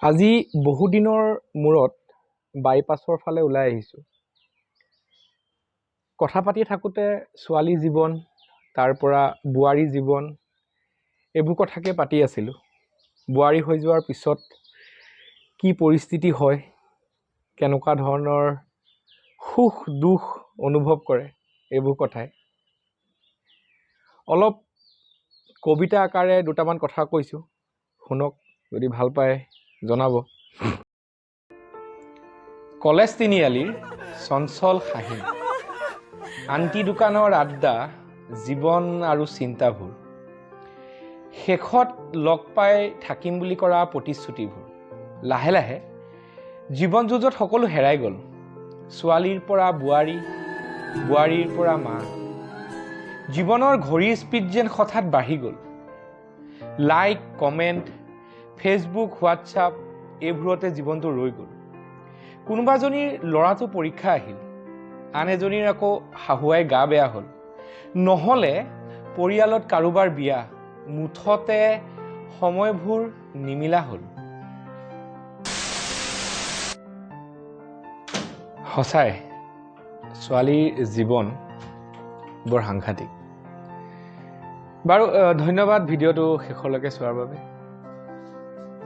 আজি বহুদিনৰ মূৰত বাইপাছৰ ফালে ওলাই আহিছোঁ। কথা পাতি থাকোঁতে ছোৱালী জীৱন, তাৰ পৰা বোৱাৰী জীৱন, এইবোৰ কথাকে পাতি আছিলোঁ। বোৱাৰী হৈ যোৱাৰ পিছত কি পৰিস্থিতি হয়, কেনেকুৱা ধৰণৰ সুখ দুখ অনুভৱ কৰে, এইবোৰ কথাই। অলপ কবিতা আকাৰে দুটামান কথা কৈছোঁ, শুনক, যদি ভাল পায় জনাব। কলেজ তিনিআলিৰ চঞ্চল হাঁহি, আন্টি দোকানৰ আড্ডা, জীৱন আৰু চিন্তাবোৰ, শেষত লগ পাই থাকিম বুলি কৰা প্ৰতিশ্ৰুতিবোৰ। লাহে লাহে জীৱন যুঁজত সকলো হেৰাই গ'ল। ছোৱালীৰ পৰা বোৱাৰী, বোৱাৰীৰ পৰা মা। জীৱনৰ ঘড়ীৰ স্পীড যেন হঠাৎ বাঢ়ি গ'ল। লাইক, কমেণ্ট, ফেচবুক, হোৱাটছআপ, এইবোৰতে জীৱনটো ৰৈ গ'ল। কোনোবাজনীৰ ল'ৰাটো পৰীক্ষা আহিল, আন এজনীৰ আকৌ শাহুৱাই গা বেয়া হ'ল, নহ'লে পৰিয়ালত কাৰোবাৰ বিয়া, মুঠতে সময়বোৰ নিমিলা হ'ল। সঁচাই ছোৱালীৰ জীৱন বৰ সাংঘাতিক। বাৰু ধন্যবাদ ভিডিঅ'টো শেষলৈকে চোৱাৰ বাবে।